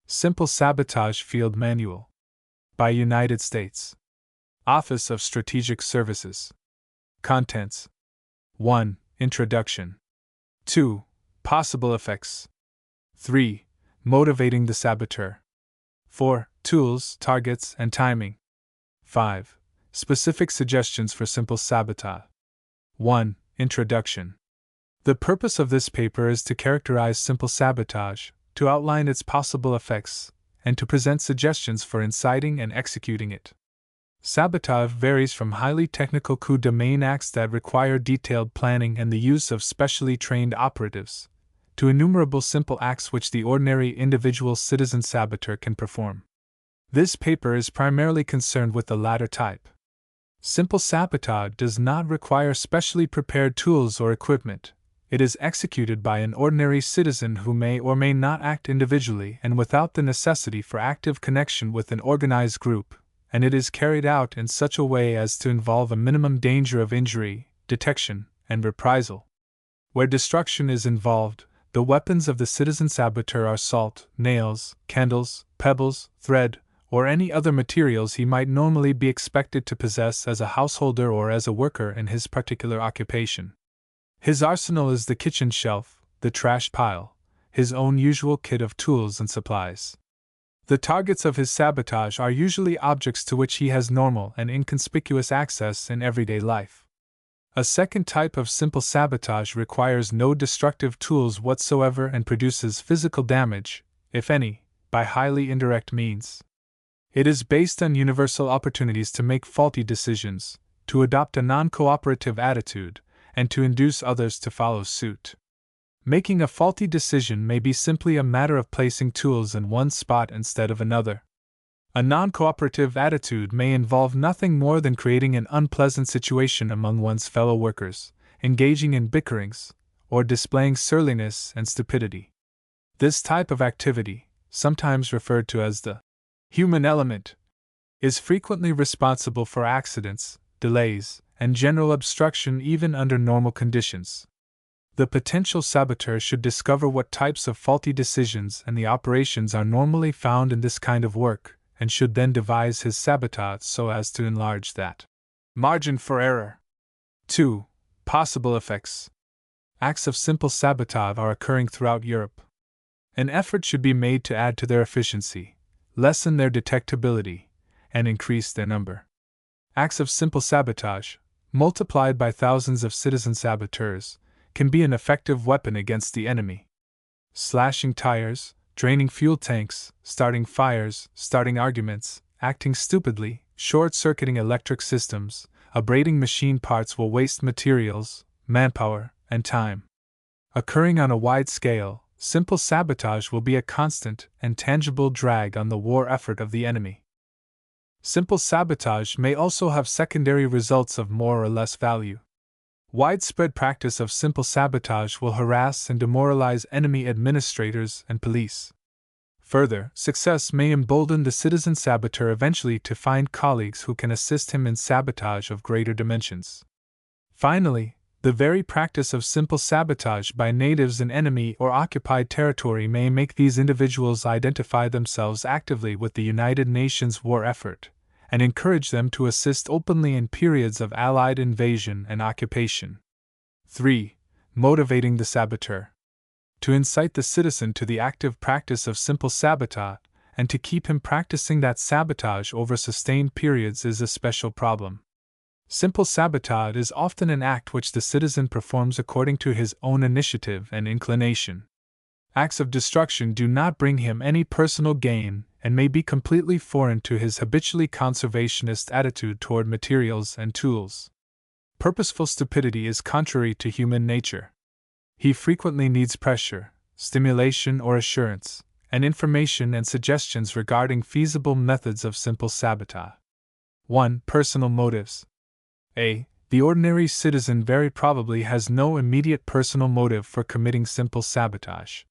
Simple Sabotage Field Manual. By United States Office of Strategic Services. Contents: 1. Introduction. 2. Possible effects. 3. Motivating the saboteur. 4. Tools, targets, and timing. 5. Specific suggestions for simple sabotage. 1. Introduction. The purpose of this paper is to characterize simple sabotage, to outline its possible effects, and to present suggestions for inciting and executing it. Sabotage varies from highly technical coup de main acts that require detailed planning and the use of specially trained operatives, to innumerable simple acts which the ordinary individual citizen saboteur can perform. This paper is primarily concerned with the latter type. Simple sabotage does not require specially prepared tools or equipment. It is executed by an ordinary citizen who may or may not act individually and without the necessity for active connection with an organized group, and it is carried out in such a way as to involve a minimum danger of injury, detection, and reprisal. Where destruction is involved, the weapons of the citizen saboteur are salt, nails, candles, pebbles, thread, or any other materials he might normally be expected to possess as a householder or as a worker in his particular occupation. His arsenal is the kitchen shelf, the trash pile, his own usual kit of tools and supplies. The targets of his sabotage are usually objects to which he has normal and inconspicuous access in everyday life. A second type of simple sabotage requires no destructive tools whatsoever and produces physical damage, if any, by highly indirect means. It is based on universal opportunities to make faulty decisions, to adopt a non-cooperative attitude, and to induce others to follow suit. Making a faulty decision may be simply a matter of placing tools in one spot instead of another. A non-cooperative attitude may involve nothing more than creating an unpleasant situation among one's fellow workers, engaging in bickerings, or displaying surliness and stupidity. This type of activity, sometimes referred to as the human element, is frequently responsible for accidents, delays, and general obstruction even under normal conditions. The potential saboteur should discover what types of faulty decisions and the operations are normally found in this kind of work, and should then devise his sabotage so as to enlarge that margin for error. 2. Possible effects. Acts of simple sabotage are occurring throughout Europe. An effort should be made to add to their efficiency, lessen their detectability, and increase their number. Acts of simple sabotage, multiplied by thousands of citizen saboteurs, can be an effective weapon against the enemy. Slashing tires, draining fuel tanks, starting fires, starting arguments, acting stupidly, short-circuiting electric systems, abrading machine parts will waste materials, manpower, and time. Occurring on a wide scale, simple sabotage will be a constant and tangible drag on the war effort of the enemy. Simple sabotage may also have secondary results of more or less value. Widespread practice of simple sabotage will harass and demoralize enemy administrators and police. Further, success may embolden the citizen saboteur eventually to find colleagues who can assist him in sabotage of greater dimensions. Finally, the very practice of simple sabotage by natives in enemy or occupied territory may make these individuals identify themselves actively with the United Nations war effort, and encourage them to assist openly in periods of Allied invasion and occupation. 3. Motivating the saboteur. To incite the citizen to the active practice of simple sabotage, and to keep him practicing that sabotage over sustained periods is a special problem. Simple sabotage is often an act which the citizen performs according to his own initiative and inclination. Acts of destruction do not bring him any personal gain, and may be completely foreign to his habitually conservationist attitude toward materials and tools. Purposeful stupidity is contrary to human nature. He frequently needs pressure, stimulation or assurance, and information and suggestions regarding feasible methods of simple sabotage. 1. Personal motives. A. The ordinary citizen very probably has no immediate personal motive for committing simple sabotage.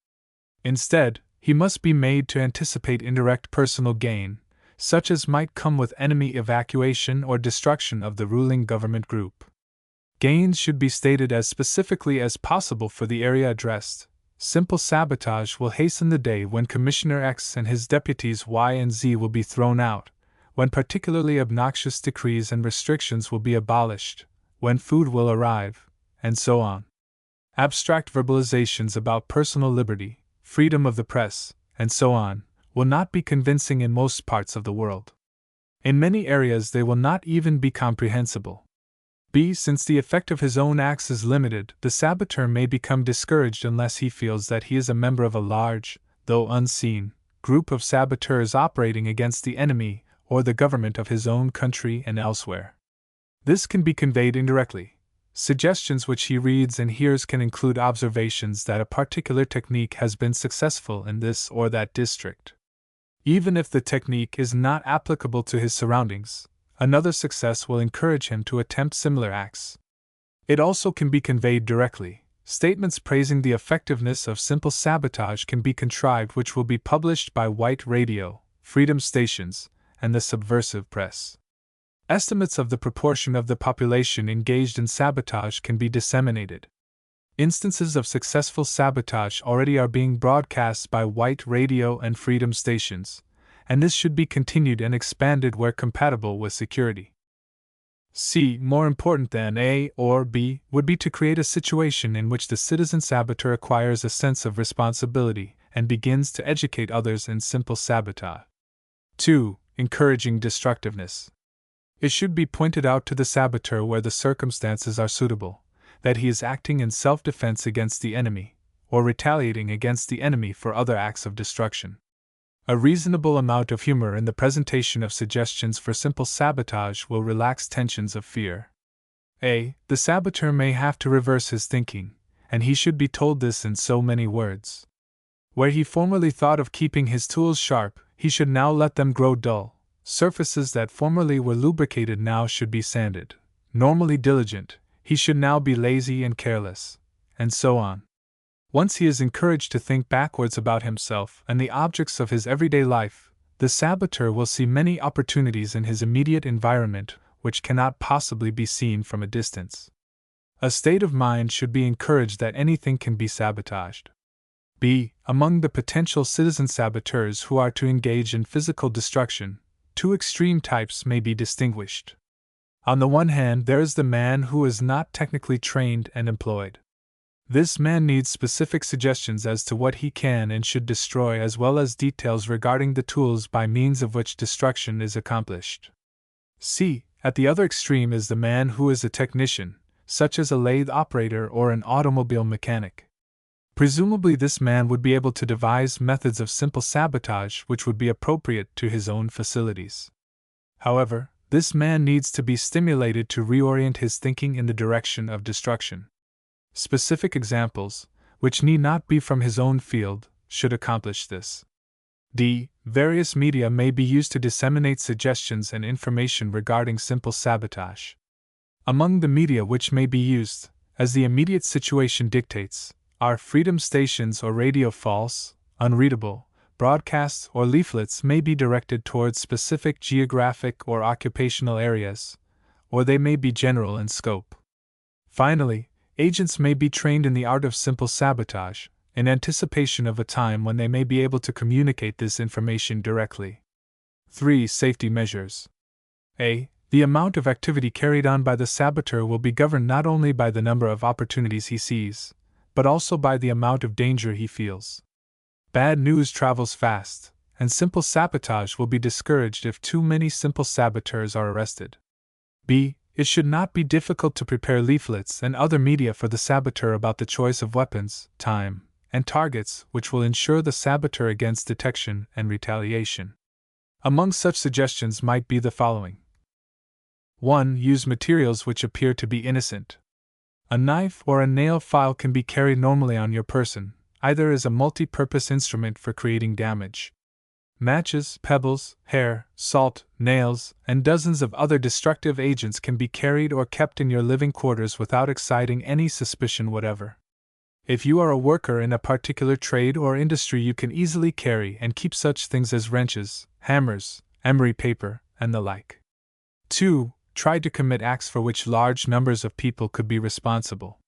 Instead, he must be made to anticipate indirect personal gain, such as might come with enemy evacuation or destruction of the ruling government group. Gains should be stated as specifically as possible for the area addressed, simple sabotage will hasten the day when Commissioner X and his deputies Y and Z will be thrown out, when particularly obnoxious decrees and restrictions will be abolished, when food will arrive, and so on. Abstract verbalizations about personal liberty, freedom of the press, and so on, will not be convincing in most parts of the world. In many areas they will not even be comprehensible. B. Since the effect of his own acts is limited, the saboteur may become discouraged unless he feels that he is a member of a large, though unseen, group of saboteurs operating against the enemy or the government of his own country and elsewhere. This can be conveyed indirectly. Suggestions which he reads and hears can include observations that a particular technique has been successful in this or that district. Even if the technique is not applicable to his surroundings, another success will encourage him to attempt similar acts. It also can be conveyed directly. Statements praising the effectiveness of simple sabotage can be contrived, which will be published by white radio, freedom stations, and the subversive press. Estimates of the proportion of the population engaged in sabotage can be disseminated. Instances of successful sabotage already are being broadcast by white radio and freedom stations, and this should be continued and expanded where compatible with security. C. More important than A or B would be to create a situation in which the citizen saboteur acquires a sense of responsibility and begins to educate others in simple sabotage. 2. Encouraging destructiveness. It should be pointed out to the saboteur where the circumstances are suitable, that he is acting in self-defense against the enemy, or retaliating against the enemy for other acts of destruction. A reasonable amount of humor in the presentation of suggestions for simple sabotage will relax tensions of fear. A. The saboteur may have to reverse his thinking, and he should be told this in so many words. Where he formerly thought of keeping his tools sharp, he should now let them grow dull. Surfaces that formerly were lubricated now should be sanded. Normally diligent, he should now be lazy and careless, and so on. Once he is encouraged to think backwards about himself and the objects of his everyday life, the saboteur will see many opportunities in his immediate environment which cannot possibly be seen from a distance. A state of mind should be encouraged that anything can be sabotaged. B. Among the potential citizen saboteurs who are to engage in physical destruction, two extreme types may be distinguished. On the one hand, there is the man who is not technically trained and employed. This man needs specific suggestions as to what he can and should destroy, as well as details regarding the tools by means of which destruction is accomplished. C. At the other extreme is the man who is a technician, such as a lathe operator or an automobile mechanic. Presumably this man would be able to devise methods of simple sabotage which would be appropriate to his own facilities. However, this man needs to be stimulated to reorient his thinking in the direction of destruction. Specific examples, which need not be from his own field, should accomplish this. D. Various media may be used to disseminate suggestions and information regarding simple sabotage. Among the media which may be used, as the immediate situation dictates, are freedom stations or radio. False, unreadable, broadcasts or leaflets may be directed towards specific geographic or occupational areas, or they may be general in scope. Finally, agents may be trained in the art of simple sabotage, in anticipation of a time when they may be able to communicate this information directly. 3. Safety measures. A. The amount of activity carried on by the saboteur will be governed not only by the number of opportunities he sees, but also by the amount of danger he feels. Bad news travels fast, and simple sabotage will be discouraged if too many simple saboteurs are arrested. B. It should not be difficult to prepare leaflets and other media for the saboteur about the choice of weapons, time, and targets which will ensure the saboteur against detection and retaliation. Among such suggestions might be the following. 1. Use materials which appear to be innocent. A knife or a nail file can be carried normally on your person, either as a multi-purpose instrument for creating damage. Matches, pebbles, hair, salt, nails, and dozens of other destructive agents can be carried or kept in your living quarters without exciting any suspicion whatever. If you are a worker in a particular trade or industry, you can easily carry and keep such things as wrenches, hammers, emery paper, and the like. 2. Try to commit acts for which large numbers of people could be responsible.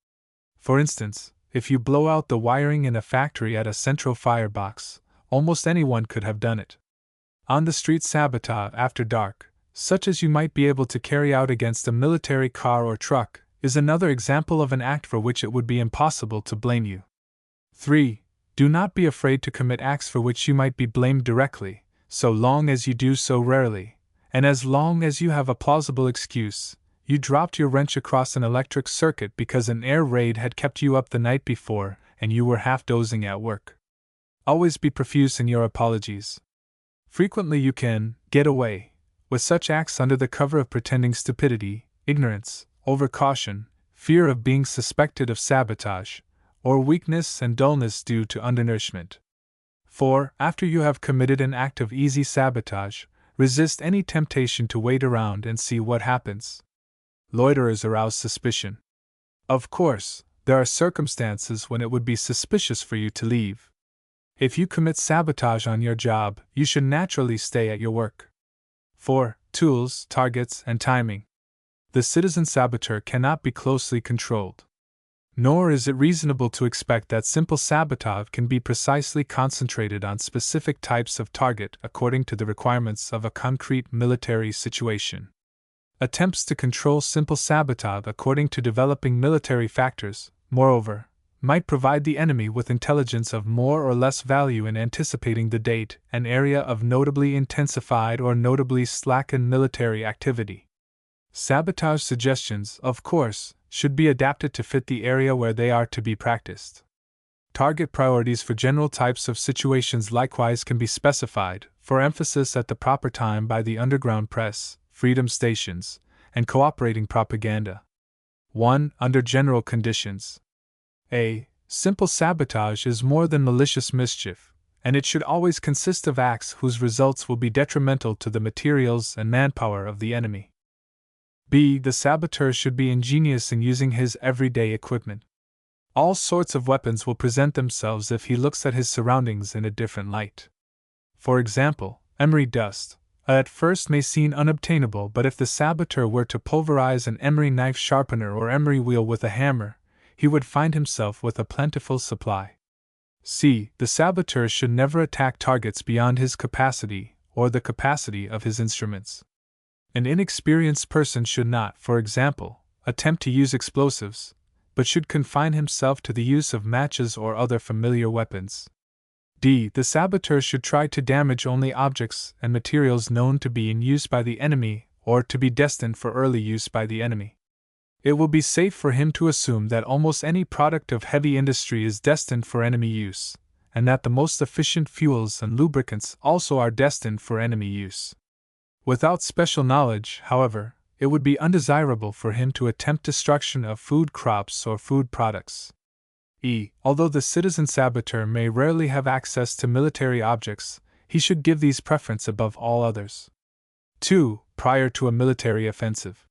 For instance, if you blow out the wiring in a factory at a central firebox, almost anyone could have done it. On the street sabotage after dark, such as you might be able to carry out against a military car or truck, is another example of an act for which it would be impossible to blame you. 3. Do not be afraid to commit acts for which you might be blamed directly, so long as you do so rarely, and as long as you have a plausible excuse. You dropped your wrench across an electric circuit because an air raid had kept you up the night before and you were half dozing at work. Always be profuse in your apologies. Frequently you can get away with such acts under the cover of pretending stupidity, ignorance, overcaution, fear of being suspected of sabotage, or weakness and dullness due to undernourishment. 4. After you have committed an act of easy sabotage, resist any temptation to wait around and see what happens. Loiterers arouse suspicion. Of course, there are circumstances when it would be suspicious for you to leave. If you commit sabotage on your job, you should naturally stay at your work. 4. Tools, targets, and timing. The citizen saboteur cannot be closely controlled. Nor is it reasonable to expect that simple sabotage can be precisely concentrated on specific types of target according to the requirements of a concrete military situation. Attempts to control simple sabotage according to developing military factors, moreover, might provide the enemy with intelligence of more or less value in anticipating the date and area of notably intensified or notably slackened military activity. Sabotage suggestions, of course, should be adapted to fit the area where they are to be practiced. Target priorities for general types of situations likewise can be specified, for emphasis at the proper time by the underground press, freedom stations, and cooperating propaganda. 1. Under general conditions. A. Simple sabotage is more than malicious mischief, and it should always consist of acts whose results will be detrimental to the materials and manpower of the enemy. B. The saboteur should be ingenious in using his everyday equipment. All sorts of weapons will present themselves if he looks at his surroundings in a different light. For example, emery dust at first may seem unobtainable, but if the saboteur were to pulverize an emery knife sharpener or emery wheel with a hammer, he would find himself with a plentiful supply. C. The saboteur should never attack targets beyond his capacity or the capacity of his instruments. An inexperienced person should not, for example, attempt to use explosives, but should confine himself to the use of matches or other familiar weapons. D. The saboteur should try to damage only objects and materials known to be in use by the enemy or to be destined for early use by the enemy. It will be safe for him to assume that almost any product of heavy industry is destined for enemy use, and that the most efficient fuels and lubricants also are destined for enemy use. Without special knowledge, however, it would be undesirable for him to attempt destruction of food crops or food products. E. Although the citizen saboteur may rarely have access to military objects, he should give these preference above all others. 2. Prior to a military offensive.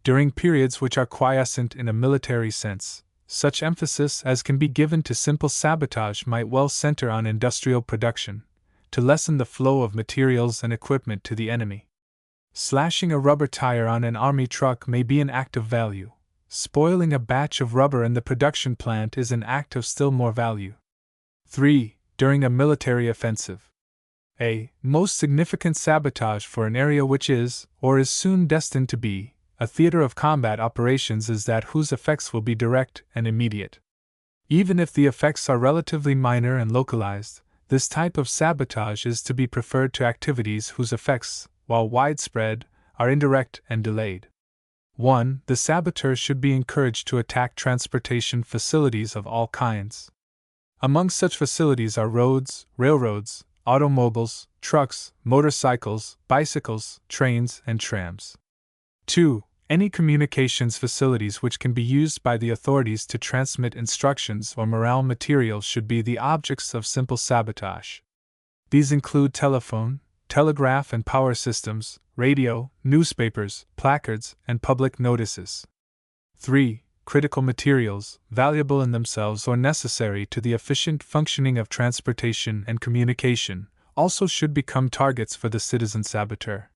During periods which are quiescent in a military sense, such emphasis as can be given to simple sabotage might well center on industrial production, to lessen the flow of materials and equipment to the enemy. Slashing a rubber tire on an army truck may be an act of value. Spoiling a batch of rubber in the production plant is an act of still more value. 3. During a military offensive. A. Most significant sabotage for an area which is, or is soon destined to be, a theater of combat operations is that whose effects will be direct and immediate. Even if the effects are relatively minor and localized, this type of sabotage is to be preferred to activities whose effects, while widespread, are indirect and delayed. 1. The saboteur should be encouraged to attack transportation facilities of all kinds. Among such facilities are roads, railroads, automobiles, trucks, motorcycles, bicycles, trains, and trams. 2. Any communications facilities which can be used by the authorities to transmit instructions or morale material should be the objects of simple sabotage. These include telephone, telegraph and power systems, radio, newspapers, placards, and public notices. 3. Critical materials, valuable in themselves or necessary to the efficient functioning of transportation and communication, also should become targets for the citizen saboteur.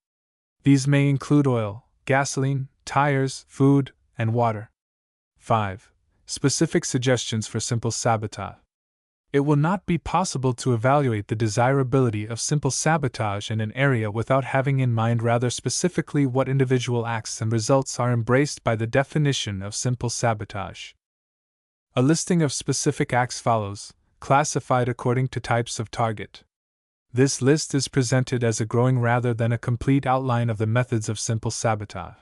These may include oil, gasoline, tires, food, and water. 5. Specific suggestions for simple sabotage. It will not be possible to evaluate the desirability of simple sabotage in an area without having in mind rather specifically what individual acts and results are embraced by the definition of simple sabotage. A listing of specific acts follows, classified according to types of target. This list is presented as a growing rather than a complete outline of the methods of simple sabotage.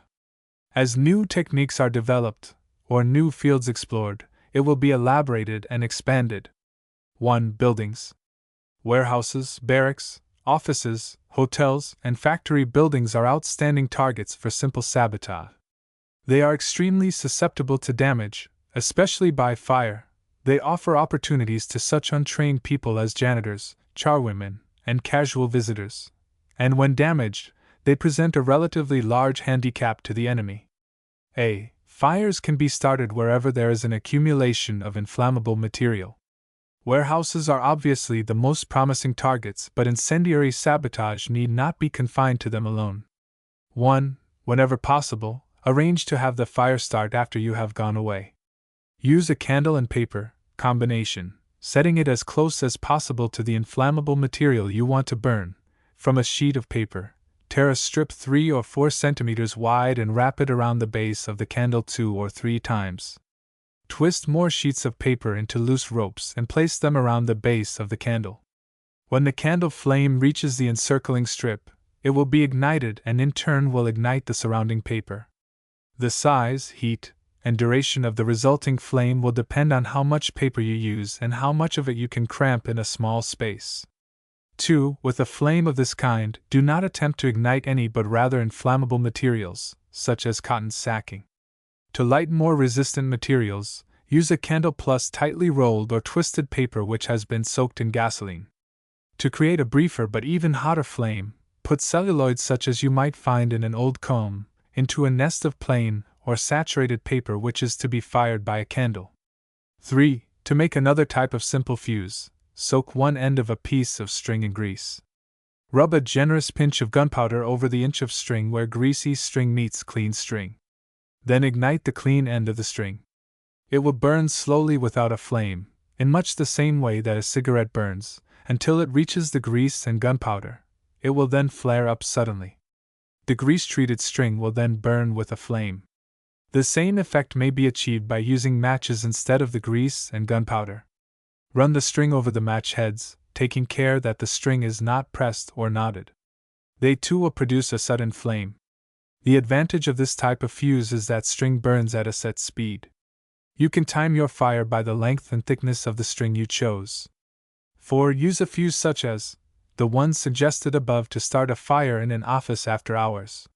As new techniques are developed, or new fields explored, it will be elaborated and expanded. 1. Buildings. Warehouses, barracks, offices, hotels, and factory buildings are outstanding targets for simple sabotage. They are extremely susceptible to damage, especially by fire. They offer opportunities to such untrained people as janitors, charwomen, and casual visitors. And when damaged, they present a relatively large handicap to the enemy. A. Fires can be started wherever there is an accumulation of inflammable material. Warehouses are obviously the most promising targets, but incendiary sabotage need not be confined to them alone. 1. Whenever possible, arrange to have the fire start after you have gone away. Use a candle and paper combination, setting it as close as possible to the inflammable material you want to burn. From a sheet of paper, tear a strip 3 or 4 centimeters wide and wrap it around the base of the candle 2 or 3 times. Twist more sheets of paper into loose ropes and place them around the base of the candle. When the candle flame reaches the encircling strip, it will be ignited and in turn will ignite the surrounding paper. The size, heat, and duration of the resulting flame will depend on how much paper you use and how much of it you can cramp in a small space. 2. With a flame of this kind, do not attempt to ignite any but rather inflammable materials, such as cotton sacking. To light more resistant materials, use a candle plus tightly rolled or twisted paper which has been soaked in gasoline. To create a briefer but even hotter flame, put celluloid such as you might find in an old comb into a nest of plain or saturated paper which is to be fired by a candle. 3. To make another type of simple fuse, soak one end of a piece of string in grease. Rub a generous pinch of gunpowder over the inch of string where greasy string meets clean string. Then ignite the clean end of the string. It will burn slowly without a flame, in much the same way that a cigarette burns, until it reaches the grease and gunpowder. It will then flare up suddenly. The grease-treated string will then burn with a flame. The same effect may be achieved by using matches instead of the grease and gunpowder. Run the string over the match heads, taking care that the string is not pressed or knotted. They too will produce a sudden flame. The advantage of this type of fuse is that string burns at a set speed. You can time your fire by the length and thickness of the string you chose. 4. Use a fuse such as the one suggested above to start a fire in an office after hours.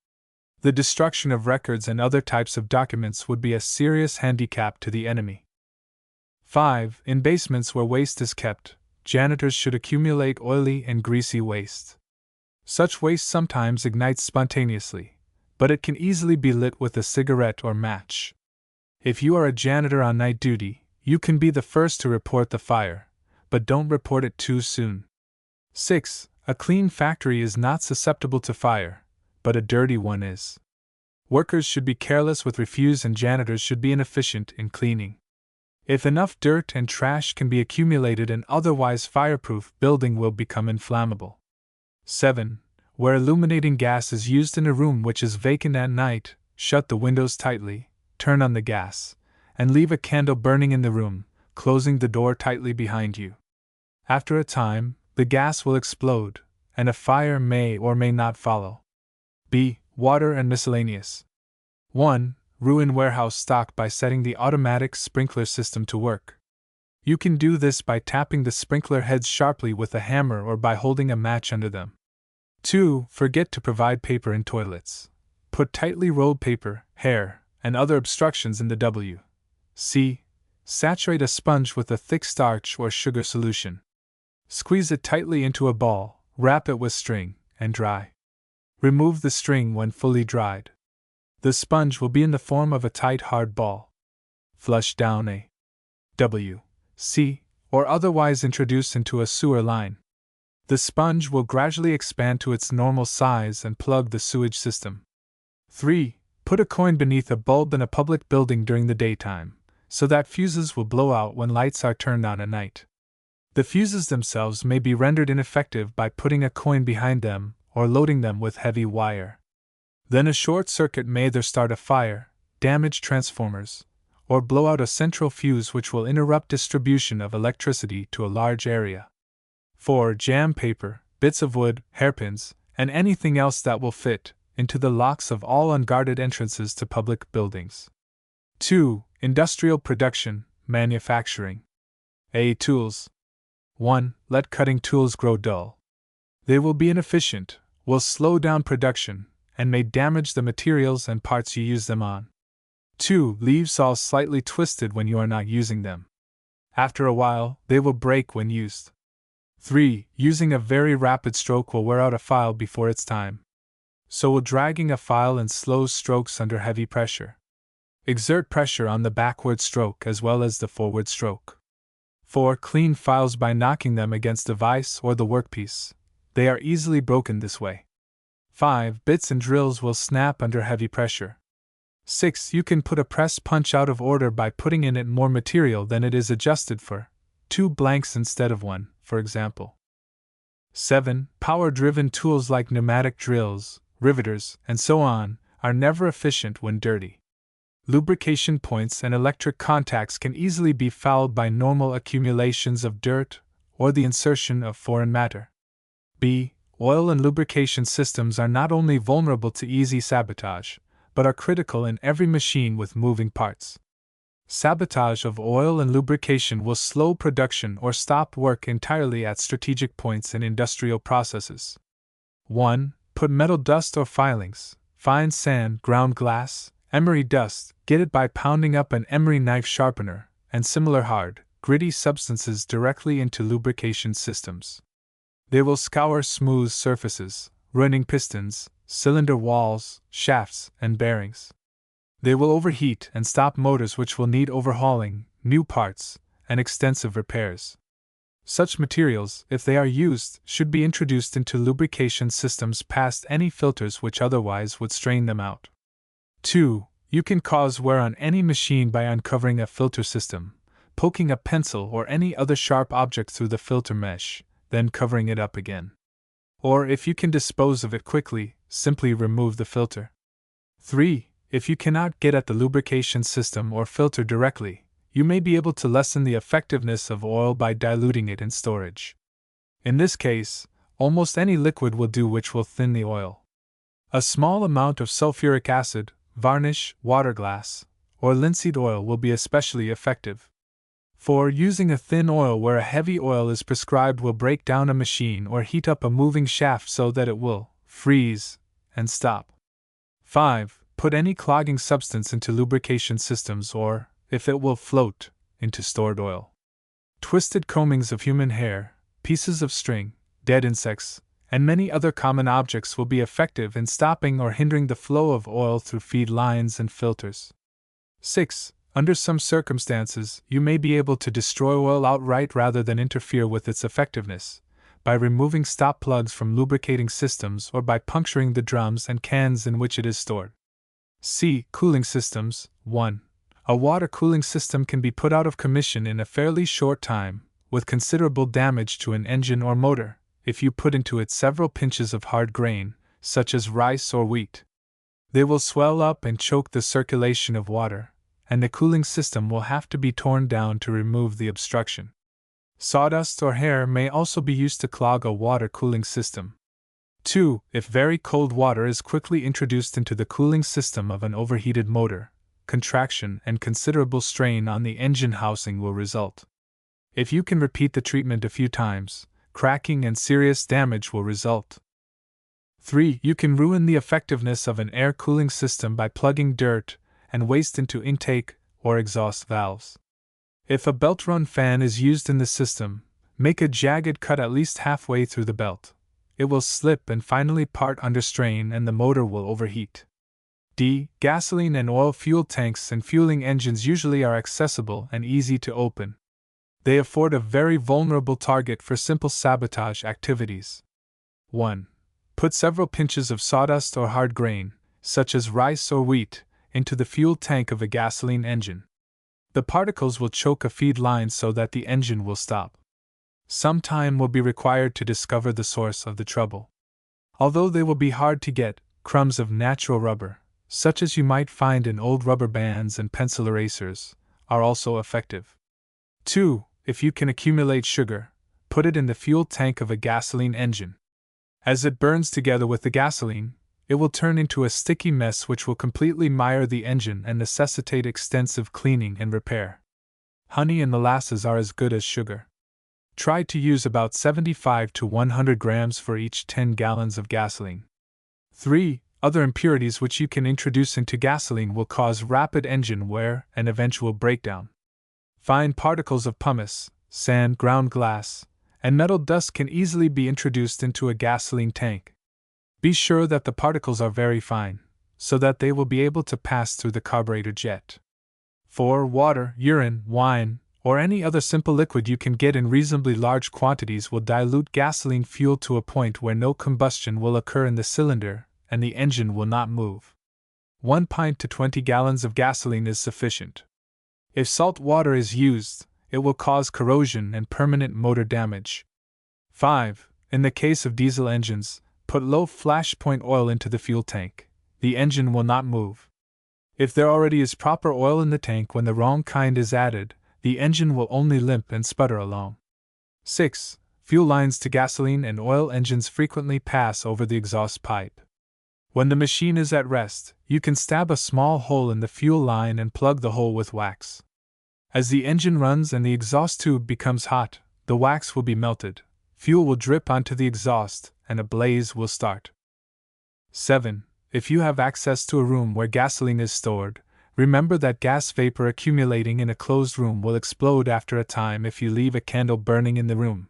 The destruction of records and other types of documents would be a serious handicap to the enemy. 5. In basements where waste is kept, janitors should accumulate oily and greasy waste. Such waste sometimes ignites spontaneously, but it can easily be lit with a cigarette or match. If you are a janitor on night duty, you can be the first to report the fire, but don't report it too soon. 6. A clean factory is not susceptible to fire, but a dirty one is. Workers should be careless with refuse and janitors should be inefficient in cleaning. If enough dirt and trash can be accumulated, an otherwise fireproof building will become inflammable. 7. Where illuminating gas is used in a room which is vacant at night, shut the windows tightly, turn on the gas, and leave a candle burning in the room, closing the door tightly behind you. After a time, the gas will explode, and a fire may or may not follow. B. Water and miscellaneous. 1. Ruin warehouse stock by setting the automatic sprinkler system to work. You can do this by tapping the sprinkler heads sharply with a hammer or by holding a match under them. 2. Forget to provide paper in toilets. Put tightly rolled paper, hair, and other obstructions in the W. C. Saturate a sponge with a thick starch or sugar solution. Squeeze it tightly into a ball, wrap it with string, and dry. Remove the string when fully dried. The sponge will be in the form of a tight hard ball. Flush down a W. C. or otherwise introduce into a sewer line. The sponge will gradually expand to its normal size and plug the sewage system. 3. Put a coin beneath a bulb in a public building during the daytime, so that fuses will blow out when lights are turned on at night. The fuses themselves may be rendered ineffective by putting a coin behind them or loading them with heavy wire. Then a short circuit may either start a fire, damage transformers, or blow out a central fuse which will interrupt distribution of electricity to a large area. 4. Jam paper, bits of wood, hairpins, and anything else that will fit into the locks of all unguarded entrances to public buildings. 2. Industrial production, manufacturing. A. Tools. 1. Let cutting tools grow dull. They will be inefficient, will slow down production, and may damage the materials and parts you use them on. 2. Leave saws slightly twisted when you are not using them. After a while, they will break when used. 3. Using a very rapid stroke will wear out a file before its time. So will dragging a file in slow strokes under heavy pressure. Exert pressure on the backward stroke as well as the forward stroke. 4. Clean files by knocking them against a vise or the workpiece. They are easily broken this way. 5. Bits and drills will snap under heavy pressure. 6. You can put a press punch out of order by putting in it more material than it is adjusted for, 2 blanks instead of 1, for example. 7. Power-driven tools like pneumatic drills, riveters, and so on, are never efficient when dirty. Lubrication points and electric contacts can easily be fouled by normal accumulations of dirt or the insertion of foreign matter. B. Oil and lubrication systems are not only vulnerable to easy sabotage, but are critical in every machine with moving parts. Sabotage of oil and lubrication will slow production or stop work entirely at strategic points in industrial processes. 1. Put metal dust or filings, fine sand, ground glass, emery dust, get it by pounding up an emery knife sharpener, and similar hard, gritty substances directly into lubrication systems. They will scour smooth surfaces, ruining pistons, cylinder walls, shafts, and bearings. They will overheat and stop motors which will need overhauling, new parts, and extensive repairs. Such materials, if they are used, should be introduced into lubrication systems past any filters which otherwise would strain them out. 2. You can cause wear on any machine by uncovering a filter system, poking a pencil or any other sharp object through the filter mesh, then covering it up again. Or if you can dispose of it quickly, simply remove the filter. 3. If you cannot get at the lubrication system or filter directly, you may be able to lessen the effectiveness of oil by diluting it in storage. In this case, almost any liquid will do which will thin the oil. A small amount of sulfuric acid, varnish, water glass, or linseed oil will be especially effective. 4. Using a thin oil where a heavy oil is prescribed will break down a machine or heat up a moving shaft so that it will freeze and stop. 5. Put any clogging substance into lubrication systems or, if it will float, into stored oil. Twisted combings of human hair, pieces of string, dead insects, and many other common objects will be effective in stopping or hindering the flow of oil through feed lines and filters. 6. Under some circumstances, you may be able to destroy oil outright rather than interfere with its effectiveness, by removing stop plugs from lubricating systems or by puncturing the drums and cans in which it is stored. C. Cooling systems. 1. A water cooling system can be put out of commission in a fairly short time, with considerable damage to an engine or motor, if you put into it several pinches of hard grain, such as rice or wheat. They will swell up and choke the circulation of water, and the cooling system will have to be torn down to remove the obstruction. Sawdust or hair may also be used to clog a water cooling system. 2. If very cold water is quickly introduced into the cooling system of an overheated motor, contraction and considerable strain on the engine housing will result. If you can repeat the treatment a few times, cracking and serious damage will result. 3. You can ruin the effectiveness of an air cooling system by plugging dirt and waste into intake or exhaust valves. If a belt-run fan is used in the system, make a jagged cut at least halfway through the belt. It will slip and finally part under strain and the motor will overheat. D. Gasoline and oil fuel tanks and fueling engines usually are accessible and easy to open. They afford a very vulnerable target for simple sabotage activities. 1. Put several pinches of sawdust or hard grain, such as rice or wheat, into the fuel tank of a gasoline engine. The particles will choke a feed line so that the engine will stop. Some time will be required to discover the source of the trouble. Although they will be hard to get, crumbs of natural rubber, such as you might find in old rubber bands and pencil erasers, are also effective. 2. If you can accumulate sugar, put it in the fuel tank of a gasoline engine. As it burns together with the gasoline, it will turn into a sticky mess which will completely mire the engine and necessitate extensive cleaning and repair. Honey and molasses are as good as sugar. Try to use about 75 to 100 grams for each 10 gallons of gasoline. 3. Other impurities which you can introduce into gasoline will cause rapid engine wear and eventual breakdown. Fine particles of pumice, sand, ground glass, and metal dust can easily be introduced into a gasoline tank. Be sure that the particles are very fine, so that they will be able to pass through the carburetor jet. 4. Water, urine, wine, or any other simple liquid you can get in reasonably large quantities will dilute gasoline fuel to a point where no combustion will occur in the cylinder and the engine will not move. 1 pint to 20 gallons of gasoline is sufficient. If salt water is used, it will cause corrosion and permanent motor damage. 5. In the case of diesel engines, put low flash point oil into the fuel tank. The engine will not move. If there already is proper oil in the tank when the wrong kind is added, the engine will only limp and sputter along. 6. Fuel lines to gasoline and oil engines frequently pass over the exhaust pipe. When the machine is at rest, you can stab a small hole in the fuel line and plug the hole with wax. As the engine runs and the exhaust tube becomes hot, the wax will be melted, fuel will drip onto the exhaust, and a blaze will start. 7. If you have access to a room where gasoline is stored, remember that gas vapor accumulating in a closed room will explode after a time if you leave a candle burning in the room.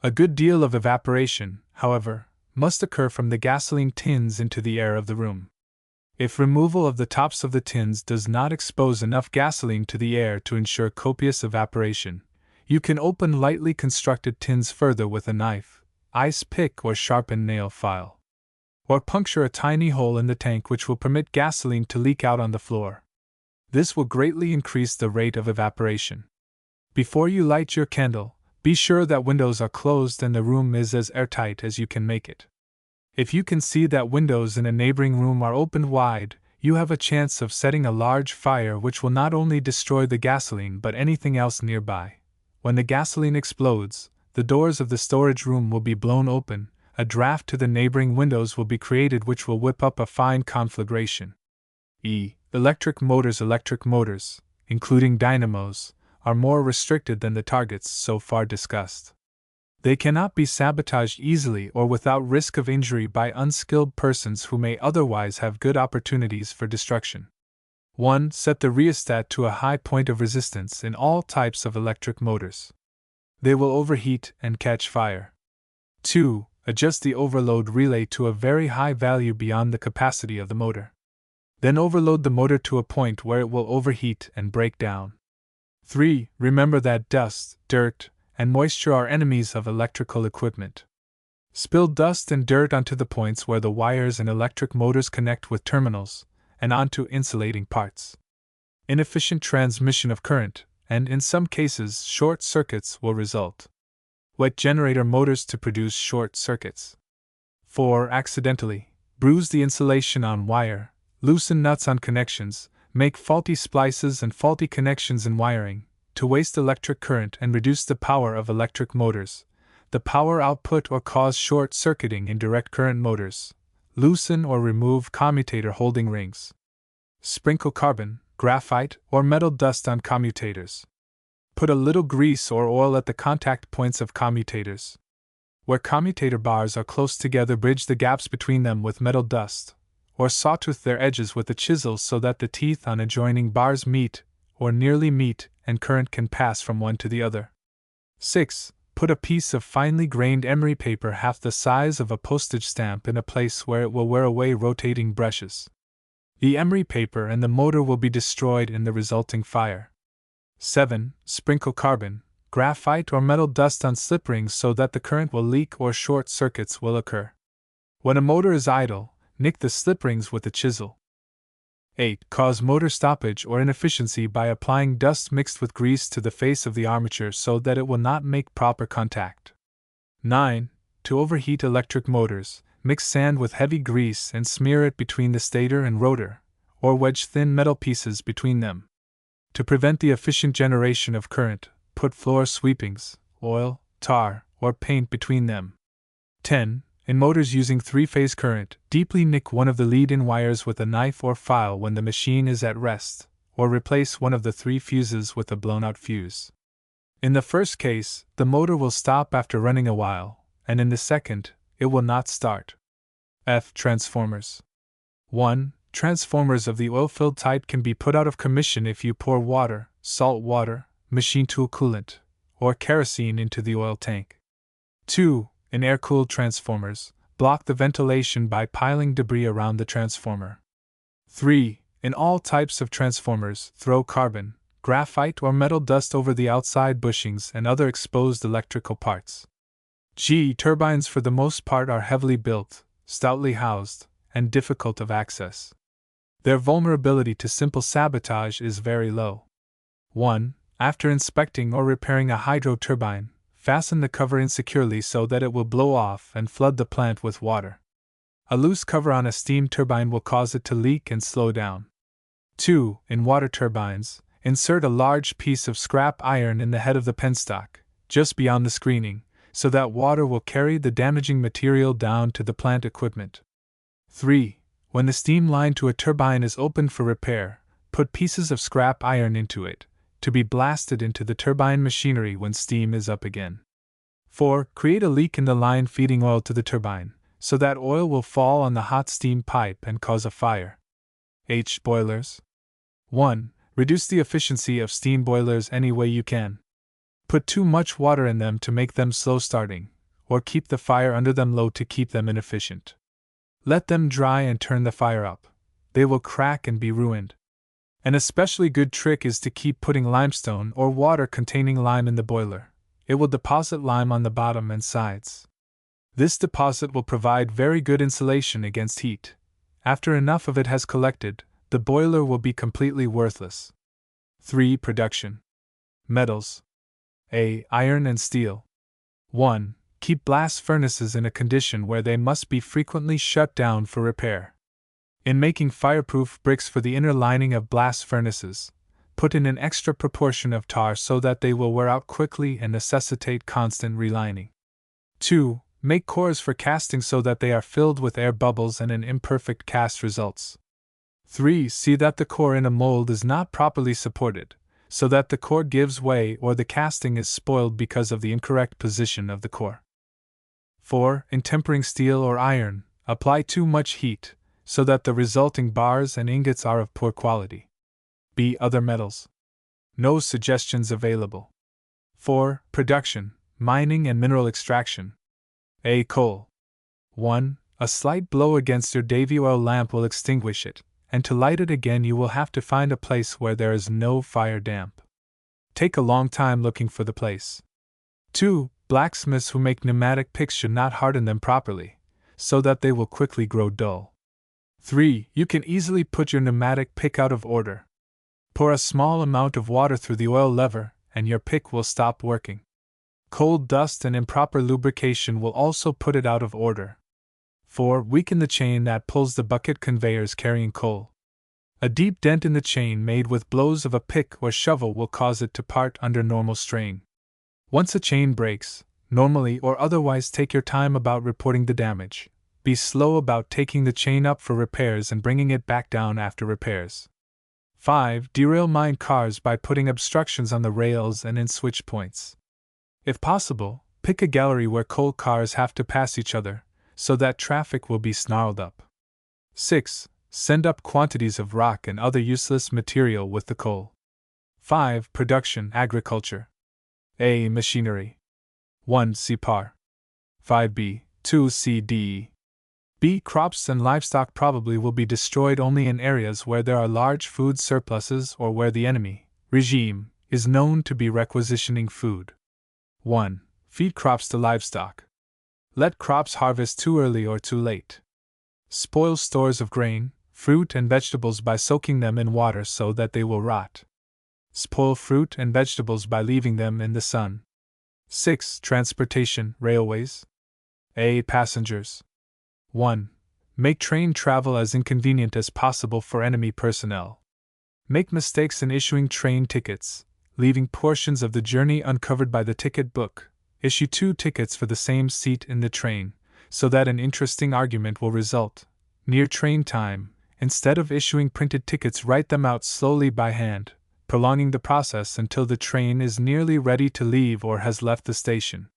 A good deal of evaporation, however, must occur from the gasoline tins into the air of the room. If removal of the tops of the tins does not expose enough gasoline to the air to ensure copious evaporation, you can open lightly constructed tins further with a knife, ice pick, or sharpened nail file. Or puncture a tiny hole in the tank which will permit gasoline to leak out on the floor. This will greatly increase the rate of evaporation. Before you light your candle, be sure that windows are closed and the room is as airtight as you can make it. If you can see that windows in a neighboring room are opened wide, you have a chance of setting a large fire which will not only destroy the gasoline but anything else nearby. When the gasoline explodes, the doors of the storage room will be blown open, a draft to the neighboring windows will be created which will whip up a fine conflagration. Electric motors, including dynamos, are more restricted than the targets so far discussed. They cannot be sabotaged easily or without risk of injury by unskilled persons who may otherwise have good opportunities for destruction. 1. Set the rheostat to a high point of resistance in all types of electric motors. They will overheat and catch fire. 2. Adjust the overload relay to a very high value beyond the capacity of the motor. Then overload the motor to a point where it will overheat and break down. 3. Remember that dust, dirt, and moisture are enemies of electrical equipment. Spill dust and dirt onto the points where the wires in electric motors connect with terminals, and onto insulating parts. Inefficient transmission of current, and in some cases short circuits, will result. Wet generator motors to produce short circuits. 4. Accidentally bruise the insulation on wire, loosen nuts on connections, make faulty splices and faulty connections in wiring, to waste electric current and reduce the power of electric motors, the power output, or cause short circuiting in direct current motors. Loosen or remove commutator holding rings. Sprinkle carbon, graphite, or metal dust on commutators. Put a little grease or oil at the contact points of commutators. Where commutator bars are close together, bridge the gaps between them with metal dust, or sawtooth their edges with a chisel so that the teeth on adjoining bars meet, or nearly meet, and current can pass from one to the other. 6. Put a piece of finely grained emery paper half the size of a postage stamp in a place where it will wear away rotating brushes. The emery paper and the motor will be destroyed in the resulting fire. 7. Sprinkle carbon, graphite, or metal dust on slip rings so that the current will leak or short circuits will occur. When a motor is idle, nick the slip rings with a chisel. 8. Cause motor stoppage or inefficiency by applying dust mixed with grease to the face of the armature so that it will not make proper contact. 9. To overheat electric motors, mix sand with heavy grease and smear it between the stator and rotor, or wedge thin metal pieces between them. To prevent the efficient generation of current, put floor sweepings, oil, tar, or paint between them. 10. In motors using three-phase current, deeply nick one of the lead-in wires with a knife or file when the machine is at rest, or replace one of the 3 fuses with a blown-out fuse. In the first case, the motor will stop after running a while, and in the second, it will not start. F. Transformers. 1. Transformers of the oil-filled type can be put out of commission if you pour water, salt water, machine tool coolant, or kerosene into the oil tank. 2. In air-cooled transformers, block the ventilation by piling debris around the transformer. 3. In all types of transformers, throw carbon, graphite, or metal dust over the outside bushings and other exposed electrical parts. G. Turbines for the most part are heavily built, stoutly housed, and difficult of access. Their vulnerability to simple sabotage is very low. 1. After inspecting or repairing a hydro turbine, fasten the cover insecurely so that it will blow off and flood the plant with water. A loose cover on a steam turbine will cause it to leak and slow down. 2. In water turbines, insert a large piece of scrap iron in the head of the penstock, just beyond the screening, so that water will carry the damaging material down to the plant equipment. 3. When the steam line to a turbine is opened for repair, put pieces of scrap iron into it, to be blasted into the turbine machinery when steam is up again. 4. Create a leak in the line feeding oil to the turbine, so that oil will fall on the hot steam pipe and cause a fire. H. Boilers. 1. Reduce the efficiency of steam boilers any way you can. Put too much water in them to make them slow starting, or keep the fire under them low to keep them inefficient. Let them dry and turn the fire up. They will crack and be ruined. An especially good trick is to keep putting limestone or water containing lime in the boiler. It will deposit lime on the bottom and sides. This deposit will provide very good insulation against heat. After enough of it has collected, the boiler will be completely worthless. 3. Production. Metals. A. Iron and steel. 1. Keep blast furnaces in a condition where they must be frequently shut down for repair. In making fireproof bricks for the inner lining of blast furnaces, put in an extra proportion of tar so that they will wear out quickly and necessitate constant relining. 2. Make cores for casting so that they are filled with air bubbles and an imperfect cast results. 3. See that the core in a mold is not properly supported, so that the core gives way or the casting is spoiled because of the incorrect position of the core. 4. In tempering steel or iron, apply too much heat, so that the resulting bars and ingots are of poor quality. B. Other metals. No suggestions available. 4. Production, mining and mineral extraction. A. Coal. 1. A slight blow against your Davy oil lamp will extinguish it, and to light it again you will have to find a place where there is no fire damp. Take a long time looking for the place. 2. Blacksmiths who make pneumatic picks should not harden them properly, so that they will quickly grow dull. 3. You can easily put your pneumatic pick out of order. Pour a small amount of water through the oil lever, and your pick will stop working. Cold dust and improper lubrication will also put it out of order. 4. Weaken the chain that pulls the bucket conveyors carrying coal. A deep dent in the chain made with blows of a pick or shovel will cause it to part under normal strain. Once a chain breaks, normally or otherwise take your time about reporting the damage. Be slow about taking the chain up for repairs and bringing it back down after repairs. 5. Derail mine cars by putting obstructions on the rails and in switch points. If possible, pick a gallery where coal cars have to pass each other, so that traffic will be snarled up. 6. Send up quantities of rock and other useless material with the coal. 5. Production, agriculture. A. Machinery. 1. See par. 5b. 2. See de. B. Crops and livestock probably will be destroyed only in areas where there are large food surpluses or where the enemy regime is known to be requisitioning food. 1. Feed crops to livestock. Let crops harvest too early or too late. Spoil stores of grain, fruit and vegetables by soaking them in water so that they will rot. Spoil fruit and vegetables by leaving them in the sun. 6. Transportation, railways. A. Passengers. 1. Make train travel as inconvenient as possible for enemy personnel. Make mistakes in issuing train tickets, leaving portions of the journey uncovered by the ticket book. Issue 2 tickets for the same seat in the train, so that an interesting argument will result. Near train time, instead of issuing printed tickets, write them out slowly by hand, prolonging the process until the train is nearly ready to leave or has left the station.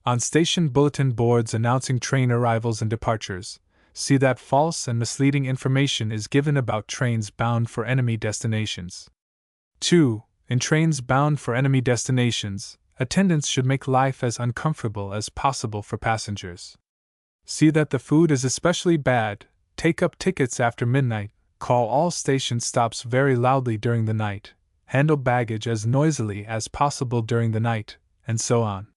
On station bulletin boards announcing train arrivals and departures, see that false and misleading information is given about trains bound for enemy destinations. 2. In trains bound for enemy destinations, attendants should make life as uncomfortable as possible for passengers. See that the food is especially bad, take up tickets after midnight, call all station stops very loudly during the night, handle baggage as noisily as possible during the night, and so on.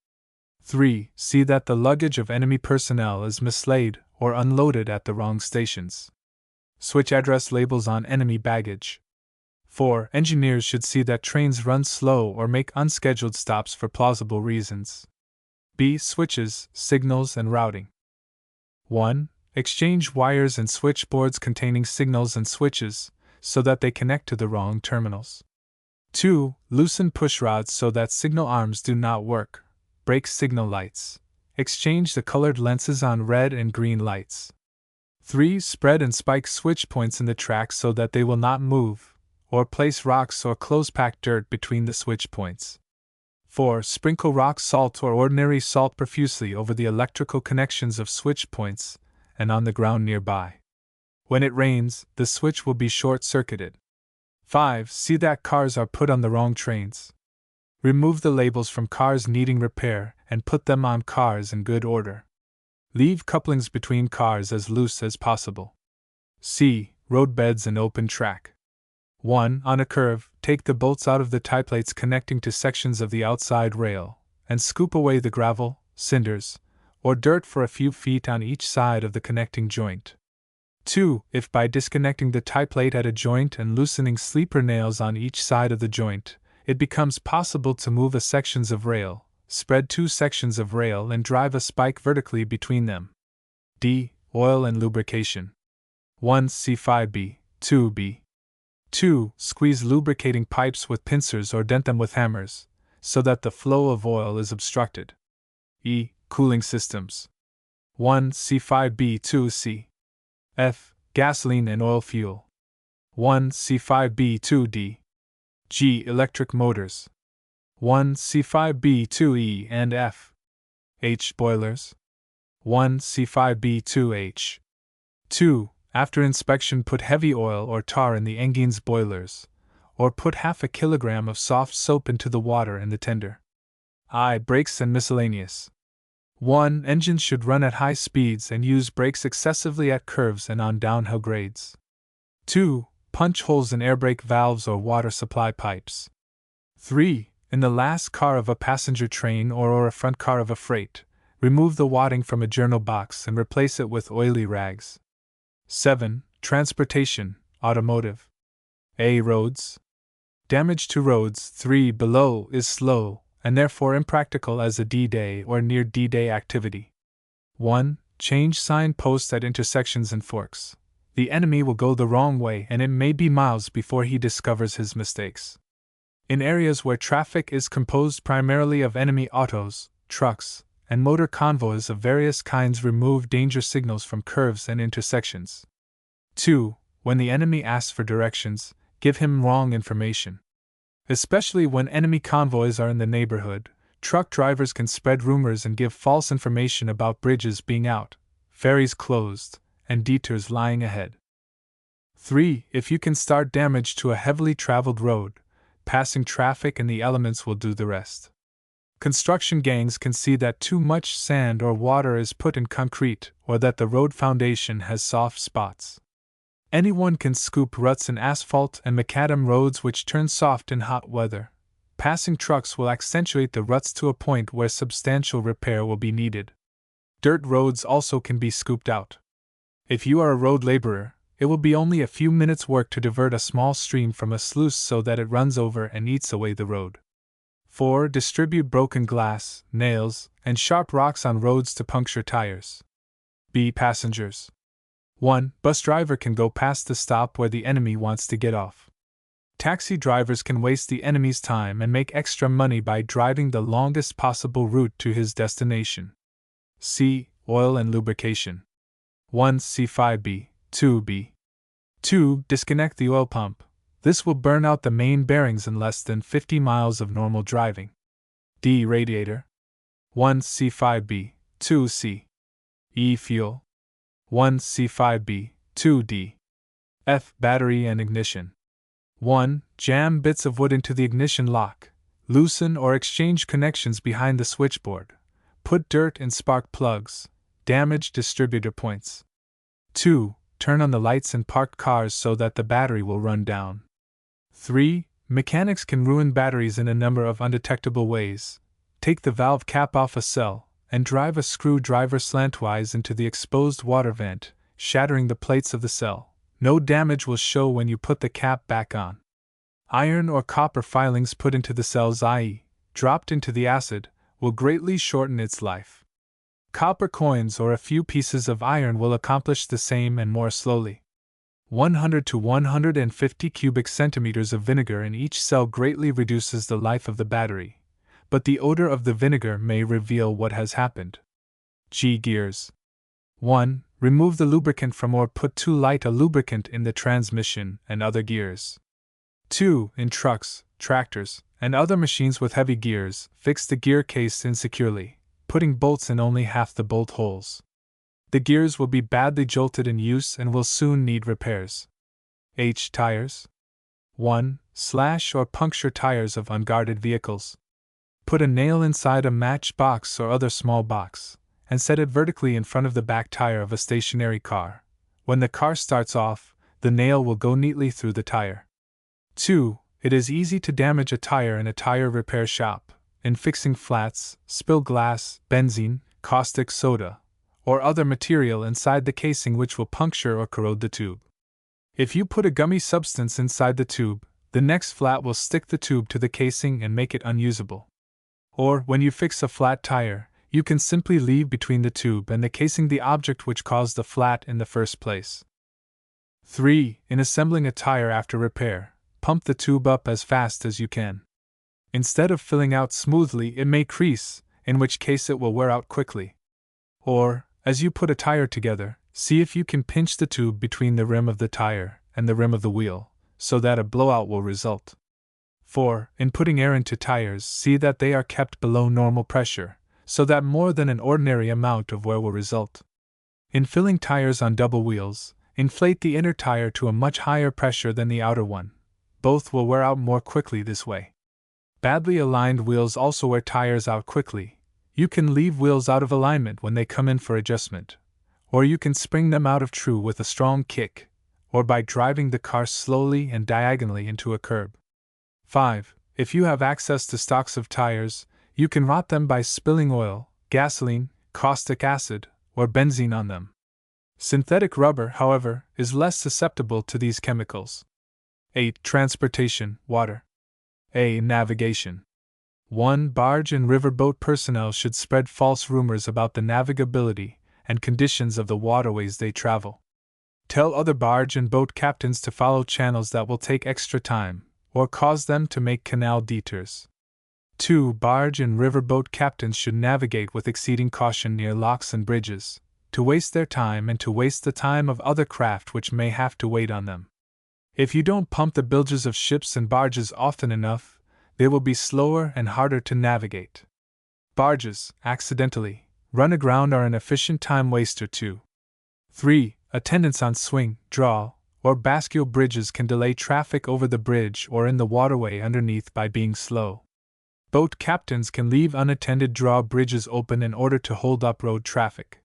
3. See that the luggage of enemy personnel is mislaid or unloaded at the wrong stations. Switch address labels on enemy baggage. 4. Engineers should see that trains run slow or make unscheduled stops for plausible reasons. B. Switches, signals, and routing. 1. Exchange wires and switchboards containing signals and switches, so that they connect to the wrong terminals. 2. Loosen pushrods so that signal arms do not work. Break signal lights. Exchange the colored lenses on red and green lights. 3. Spread and spike switch points in the track so that they will not move, or place rocks or close-packed dirt between the switch points. 4. Sprinkle rock salt or ordinary salt profusely over the electrical connections of switch points and on the ground nearby. When it rains, the switch will be short-circuited. 5. See that cars are put on the wrong trains. Remove the labels from cars needing repair and put them on cars in good order. Leave couplings between cars as loose as possible. C. Roadbeds and open track. 1. On a curve, take the bolts out of the tie plates connecting to sections of the outside rail, and scoop away the gravel, cinders, or dirt for a few feet on each side of the connecting joint. 2. If by disconnecting the tie plate at a joint and loosening sleeper nails on each side of the joint, it becomes possible to move a sections of rail, spread 2 sections of rail and drive a spike vertically between them. D. Oil and lubrication. 1. C5B, 2B. 2. Squeeze lubricating pipes with pincers or dent them with hammers, so that the flow of oil is obstructed. E. Cooling systems. 1. C5B, 2C. F. Gasoline and oil fuel. 1. C5B, 2D. G. Electric motors. 1. C5B, 2E and F. H. Boilers. 1. C5B, 2H. 2. After inspection, put heavy oil or tar in the engine's boilers, or put half a kilogram of soft soap into the water in the tender. I. Brakes and miscellaneous. 1. Engines should run at high speeds and use brakes excessively at curves and on downhill grades. 2. Punch holes in air brake valves or water supply pipes. 3. In the last car of a passenger train or a front car of a freight, remove the wadding from a journal box and replace it with oily rags. 7. Transportation, automotive. A. Roads. Damage to roads 3 below is slow, and therefore impractical as a D-Day or near D-Day activity. 1. Change sign posts at intersections and forks. The enemy will go the wrong way and it may be miles before he discovers his mistakes. In areas where traffic is composed primarily of enemy autos, trucks, and motor convoys of various kinds, remove danger signals from curves and intersections. 2. When the enemy asks for directions, give him wrong information. Especially when enemy convoys are in the neighborhood, truck drivers can spread rumors and give false information about bridges being out, ferries closed, and detours lying ahead. 3. If you can start damage to a heavily traveled road, passing traffic and the elements will do the rest. Construction gangs can see that too much sand or water is put in concrete or that the road foundation has soft spots. Anyone can scoop ruts in asphalt and macadam roads which turn soft in hot weather. Passing trucks will accentuate the ruts to a point where substantial repair will be needed. Dirt roads also can be scooped out. If you are a road laborer, it will be only a few minutes' work to divert a small stream from a sluice so that it runs over and eats away the road. 4. Distribute broken glass, nails, and sharp rocks on roads to puncture tires. B. Passengers. 1. Bus driver can go past the stop where the enemy wants to get off. Taxi drivers can waste the enemy's time and make extra money by driving the longest possible route to his destination. C. Oil and lubrication. 1. C5B. 2B. 2. Disconnect the oil pump. This will burn out the main bearings in less than 50 miles of normal driving. D. Radiator. 1. C5B. 2. C. E. Fuel. 1. C5B. 2. D. F. Battery and ignition. 1. Jam bits of wood into the ignition lock. Loosen or exchange connections behind the switchboard. Put dirt in spark plugs. Damage distributor points. 2. Turn on the lights in parked cars so that the battery will run down. 3. Mechanics can ruin batteries in a number of undetectable ways. Take the valve cap off a cell, and drive a screwdriver slantwise into the exposed water vent, shattering the plates of the cell. No damage will show when you put the cap back on. Iron or copper filings put into the cells, i.e., dropped into the acid, will greatly shorten its life. Copper coins or a few pieces of iron will accomplish the same and more slowly. 100 to 150 cubic centimeters of vinegar in each cell greatly reduces the life of the battery, but the odor of the vinegar may reveal what has happened. G. Gears. 1. Remove the lubricant from or put too light a lubricant in the transmission and other gears. 2. In trucks, tractors, and other machines with heavy gears, fix the gear case insecurely, putting bolts in only half the bolt holes. The gears will be badly jolted in use and will soon need repairs. H. Tires. 1. Slash or puncture tires of unguarded vehicles. Put a nail inside a matchbox or other small box, and set it vertically in front of the back tire of a stationary car. When the car starts off, the nail will go neatly through the tire. 2. It is easy to damage a tire in a tire repair shop, in fixing flats, spill glass, benzene, caustic soda, or other material inside the casing which will puncture or corrode the tube. If you put a gummy substance inside the tube, the next flat will stick the tube to the casing and make it unusable. Or, when you fix a flat tire, you can simply leave between the tube and the casing the object which caused the flat in the first place. 3. In assembling a tire after repair, pump the tube up as fast as you can. Instead of filling out smoothly, it may crease, in which case it will wear out quickly. Or, as you put a tire together, see if you can pinch the tube between the rim of the tire and the rim of the wheel, so that a blowout will result. 4. In putting air into tires, see that they are kept below normal pressure, so that more than an ordinary amount of wear will result. In filling tires on double wheels, inflate the inner tire to a much higher pressure than the outer one. Both will wear out more quickly this way. Badly aligned wheels also wear tires out quickly. You can leave wheels out of alignment when they come in for adjustment, or you can spring them out of true with a strong kick, or by driving the car slowly and diagonally into a curb. 5. If you have access to stocks of tires, you can rot them by spilling oil, gasoline, caustic acid, or benzene on them. Synthetic rubber, however, is less susceptible to these chemicals. 8. Transportation, water. A. Navigation. 1. Barge and riverboat personnel should spread false rumors about the navigability and conditions of the waterways they travel. Tell other barge and boat captains to follow channels that will take extra time, or cause them to make canal detours. 2. Barge and riverboat captains should navigate with exceeding caution near locks and bridges, to waste their time and to waste the time of other craft which may have to wait on them. If you don't pump the bilges of ships and barges often enough, they will be slower and harder to navigate. Barges, accidentally, run aground are an efficient time waster too. 3. Attendants on swing, draw, or bascule bridges can delay traffic over the bridge or in the waterway underneath by being slow. Boat captains can leave unattended drawbridges open in order to hold up road traffic.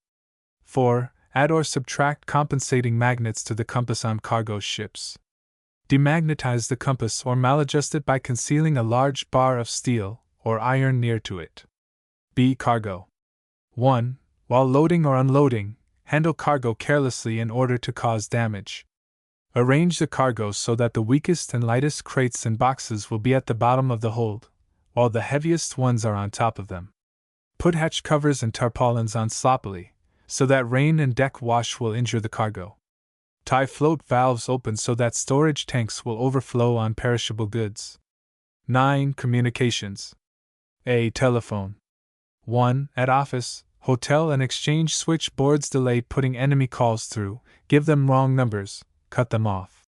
4. Add or subtract compensating magnets to the compass on cargo ships. Demagnetize the compass or maladjust it by concealing a large bar of steel or iron near to it. B. Cargo. 1. While loading or unloading, handle cargo carelessly in order to cause damage. Arrange the cargo so that the weakest and lightest crates and boxes will be at the bottom of the hold, while the heaviest ones are on top of them. Put hatch covers and tarpaulins on sloppily, so that rain and deck wash will injure the cargo. Tie float valves open so that storage tanks will overflow on perishable goods. 9. Communications. A. Telephone. 1. At office, hotel and exchange switchboards delay putting enemy calls through, give them wrong numbers, cut them off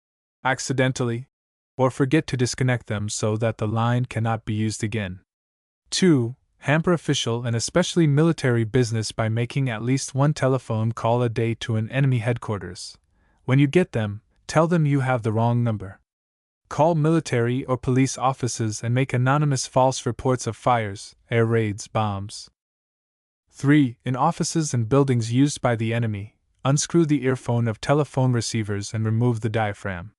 accidentally, or forget to disconnect them so that the line cannot be used again. 2. Hamper official and especially military business by making at least one telephone call a day to an enemy headquarters. When you get them, tell them you have the wrong number. Call military or police offices and make anonymous false reports of fires, air raids, bombs. 3. In offices and buildings used by the enemy, unscrew the earphone of telephone receivers and remove the diaphragm.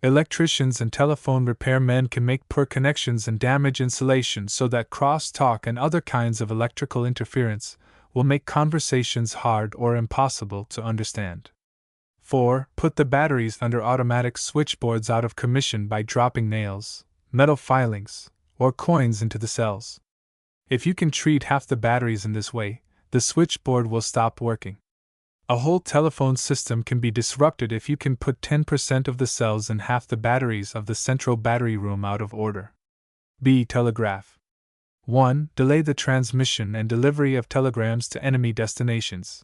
Electricians and telephone repairmen can make poor connections and damage insulation so that cross-talk and other kinds of electrical interference will make conversations hard or impossible to understand. 4. Put the batteries under automatic switchboards out of commission by dropping nails, metal filings, or coins into the cells. If you can treat half the batteries in this way, the switchboard will stop working. A whole telephone system can be disrupted if you can put 10% of the cells and half the batteries of the central battery room out of order. B. Telegraph. 1. Delay the transmission and delivery of telegrams to enemy destinations.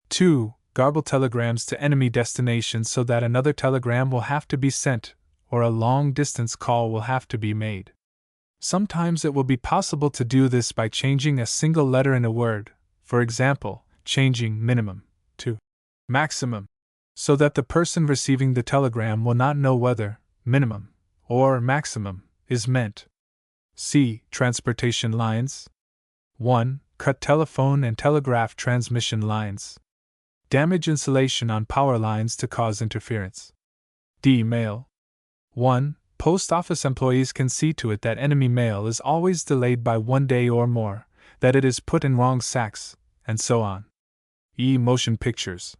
2. Garble telegrams to enemy destinations so that another telegram will have to be sent, or a long-distance call will have to be made. Sometimes it will be possible to do this by changing a single letter in a word, for example, changing minimum to maximum, so that the person receiving the telegram will not know whether minimum or maximum is meant. C. Transportation lines. 1. Cut telephone and telegraph transmission lines. Damage insulation on power lines to cause interference. D. Mail. 1. Post office employees can see to it that enemy mail is always delayed by 1 day or more, that it is put in wrong sacks, and so on. E. Motion pictures.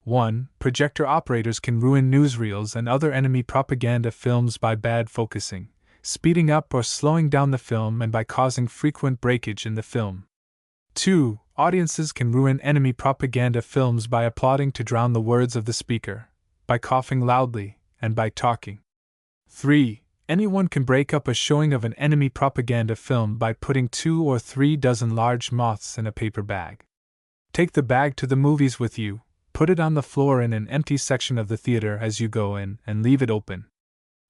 1. Projector operators can ruin newsreels and other enemy propaganda films by bad focusing, speeding up or slowing down the film and by causing frequent breakage in the film. 2. Audiences can ruin enemy propaganda films by applauding to drown the words of the speaker, by coughing loudly, and by talking. 3. Anyone can break up a showing of an enemy propaganda film by putting 2 or 3 dozen large moths in a paper bag. Take the bag to the movies with you, put it on the floor in an empty section of the theater as you go in, and leave it open.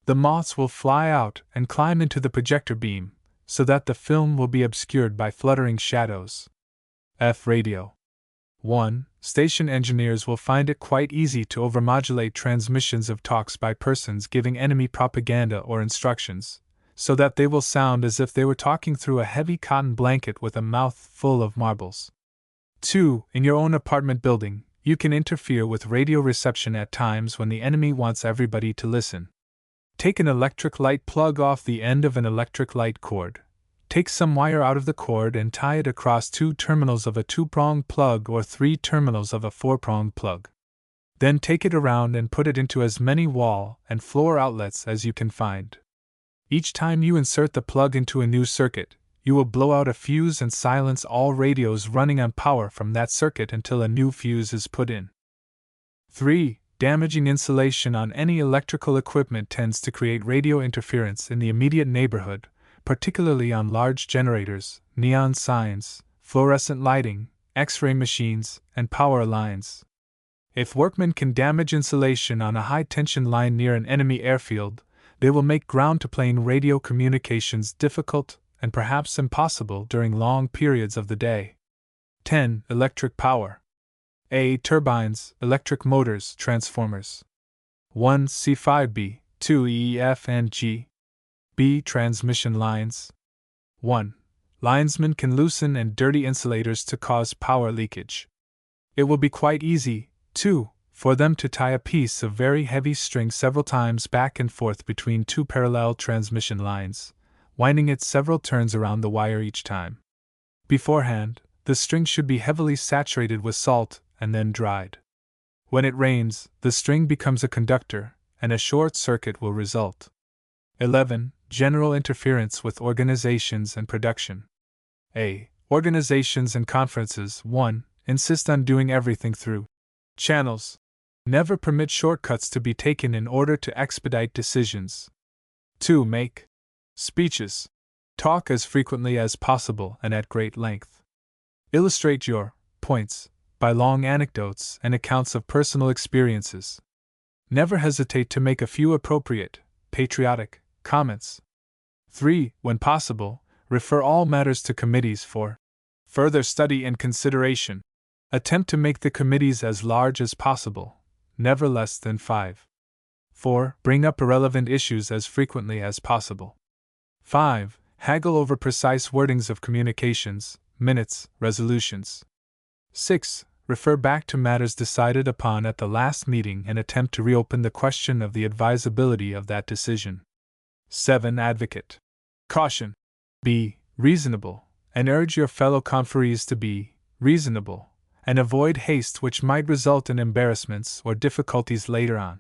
The moths will fly out and climb into the projector beam, so that the film will be obscured by fluttering shadows. F. Radio. 1. Station engineers will find it quite easy to overmodulate transmissions of talks by persons giving enemy propaganda or instructions, so that they will sound as if they were talking through a heavy cotton blanket with a mouth full of marbles. 2. In your own apartment building, you can interfere with radio reception at times when the enemy wants everybody to listen. Take an electric light plug off the end of an electric light cord. Take some wire out of the cord and tie it across 2 terminals of a 2-pronged plug or 3 terminals of a 4-pronged plug. Then take it around and put it into as many wall and floor outlets as you can find. Each time you insert the plug into a new circuit, you will blow out a fuse and silence all radios running on power from that circuit until a new fuse is put in. 3. Damaging insulation on any electrical equipment tends to create radio interference in the immediate neighborhood, particularly on large generators, neon signs, fluorescent lighting, X-ray machines, and power lines. If workmen can damage insulation on a high-tension line near an enemy airfield, they will make ground-to-plane radio communications difficult and perhaps impossible during long periods of the day. 10. Electric power. A. Turbines, electric motors, transformers. 1. C5B, 2. E, F, and G. B. Transmission lines. 1. Linesmen can loosen and dirty insulators to cause power leakage. It will be quite easy, too, for them to tie a piece of very heavy string several times back and forth between 2 parallel transmission lines, winding it several turns around the wire each time. Beforehand, the string should be heavily saturated with salt and then dried. When it rains, the string becomes a conductor, and a short circuit will result. 11. General interference with organizations and production. A. Organizations and conferences. 1. Insist on doing everything through channels. Never permit shortcuts to be taken in order to expedite decisions. 2. Make speeches. Talk as frequently as possible and at great length. Illustrate your points by long anecdotes and accounts of personal experiences. Never hesitate to make a few appropriate, patriotic comments. 3. When possible, refer all matters to committees for further study and consideration. Attempt to make the committees as large as possible, never less than 5. 4. Bring up irrelevant issues as frequently as possible. 5. Haggle over precise wordings of communications, minutes, resolutions. 6. Refer back to matters decided upon at the last meeting and attempt to reopen the question of the advisability of that decision. 7. Advocate caution. Be reasonable, and urge your fellow conferees to be reasonable, and avoid haste which might result in embarrassments or difficulties later on.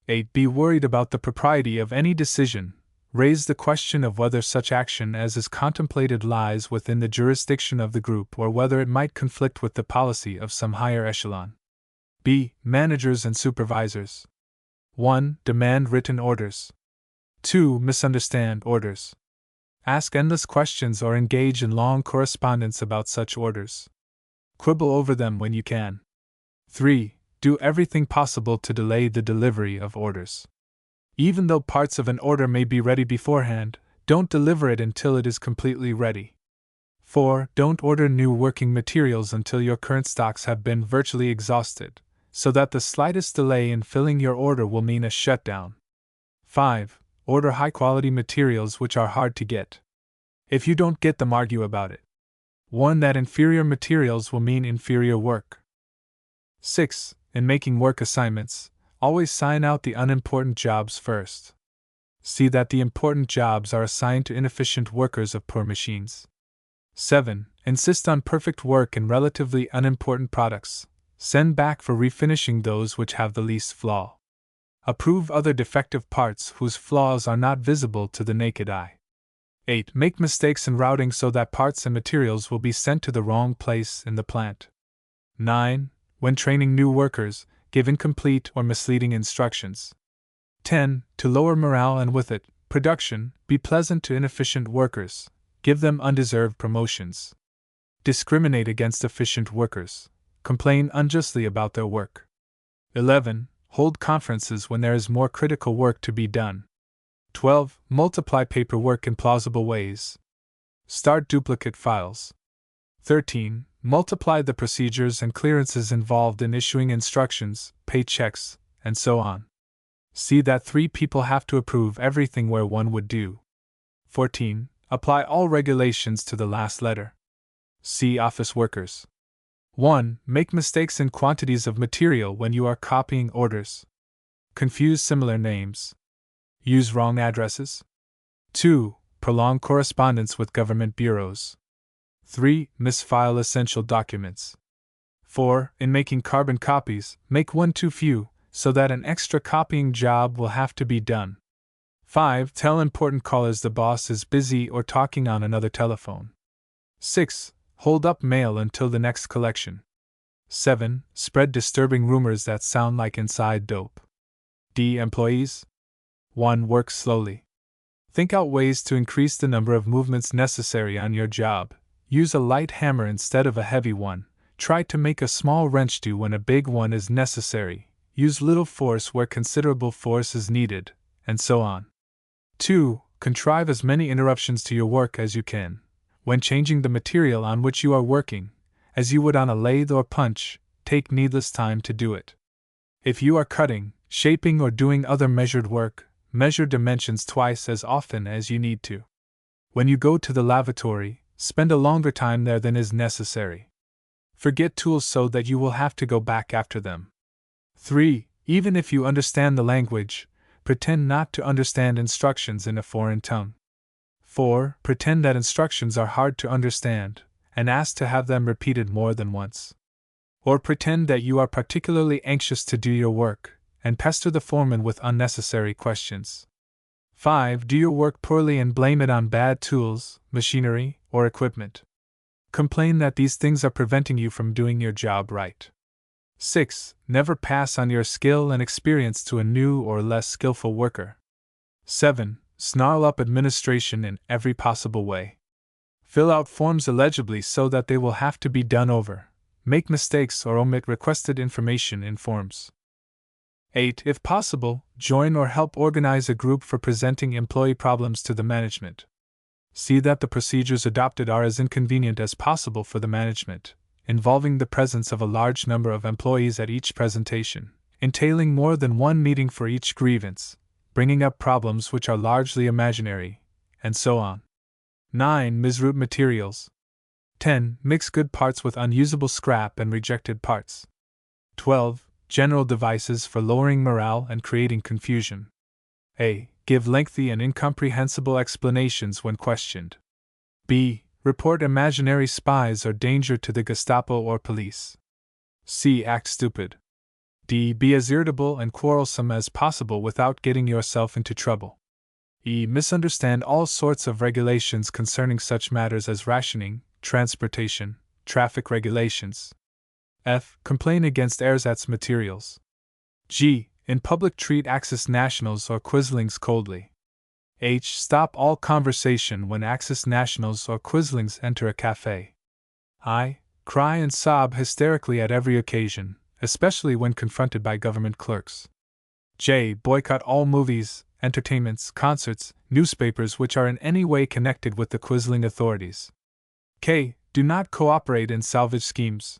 8. Be worried about the propriety of any decision. Raise the question of whether such action as is contemplated lies within the jurisdiction of the group or whether it might conflict with the policy of some higher echelon. B. Managers and supervisors. 1. Demand written orders. 2. Misunderstand orders. Ask endless questions or engage in long correspondence about such orders. Quibble over them when you can. 3. Do everything possible to delay the delivery of orders. Even though parts of an order may be ready beforehand, don't deliver it until it is completely ready. 4. Don't order new working materials until your current stocks have been virtually exhausted, so that the slightest delay in filling your order will mean a shutdown. 5. Order high-quality materials which are hard to get. If you don't get them, argue about it. 1. That inferior materials will mean inferior work. 6. In making work assignments, always sign out the unimportant jobs first. See that the important jobs are assigned to inefficient workers of poor machines. 7. Insist on perfect work in relatively unimportant products. Send back for refinishing those which have the least flaw. Approve other defective parts whose flaws are not visible to the naked eye. 8. Make mistakes in routing so that parts and materials will be sent to the wrong place in the plant. 9. When training new workers, give incomplete or misleading instructions. 10. To lower morale and with it, production, be pleasant to inefficient workers. Give them undeserved promotions. Discriminate against efficient workers. Complain unjustly about their work. 11. Hold conferences when there is more critical work to be done. 12. Multiply paperwork in plausible ways. Start duplicate files. 13. Multiply the procedures and clearances involved in issuing instructions, pay checks, and so on. See that 3 people have to approve everything where 1 would do. 14. Apply all regulations to the last letter. See office workers. 1. Make mistakes in quantities of material when you are copying orders. Confuse similar names. Use wrong addresses. 2. Prolong correspondence with government bureaus. 3. Misfile essential documents. 4. In making carbon copies, make one too few, so that an extra copying job will have to be done. 5. Tell important callers the boss is busy or talking on another telephone. 6. Hold up mail until the next collection. 7. Spread disturbing rumors that sound like inside dope. D. Employees. 1. Work slowly. Think out ways to increase the number of movements necessary on your job. Use a light hammer instead of a heavy one. Try to make a small wrench do when a big one is necessary. Use little force where considerable force is needed, and so on. 2. Contrive as many interruptions to your work as you can. When changing the material on which you are working, as you would on a lathe or punch, take needless time to do it. If you are cutting, shaping, or doing other measured work, measure dimensions twice as often as you need to. When you go to the lavatory, spend a longer time there than is necessary. Forget tools so that you will have to go back after them. 3. Even if you understand the language, pretend not to understand instructions in a foreign tongue. 4. Pretend that instructions are hard to understand, and ask to have them repeated more than once. Or pretend that you are particularly anxious to do your work, and pester the foreman with unnecessary questions. 5. Do your work poorly and blame it on bad tools, machinery, or equipment. Complain that these things are preventing you from doing your job right. 6. Never pass on your skill and experience to a new or less skillful worker. 7. Snarl up administration in every possible way. Fill out forms illegibly so that they will have to be done over. Make mistakes or omit requested information in forms. 8. If possible, join or help organize a group for presenting employee problems to the management. See that the procedures adopted are as inconvenient as possible for the management, involving the presence of a large number of employees at each presentation, entailing more than one meeting for each grievance, bringing up problems which are largely imaginary, and so on. 9. Misroute materials. 10. Mix good parts with unusable scrap and rejected parts. 12. General devices for lowering morale and creating confusion. A. Give lengthy and incomprehensible explanations when questioned. B. Report imaginary spies or danger to the Gestapo or police. C. Act stupid. D. Be as irritable and quarrelsome as possible without getting yourself into trouble. E. Misunderstand all sorts of regulations concerning such matters as rationing, transportation, traffic regulations. F. Complain against ersatz materials. G. In public treat Axis nationals or Quislings coldly. H. Stop all conversation when Axis nationals or Quislings enter a cafe. I. Cry and sob hysterically at every occasion, especially when confronted by government clerks. J. Boycott all movies, entertainments, concerts, newspapers which are in any way connected with the Quisling authorities. K. Do not cooperate in salvage schemes.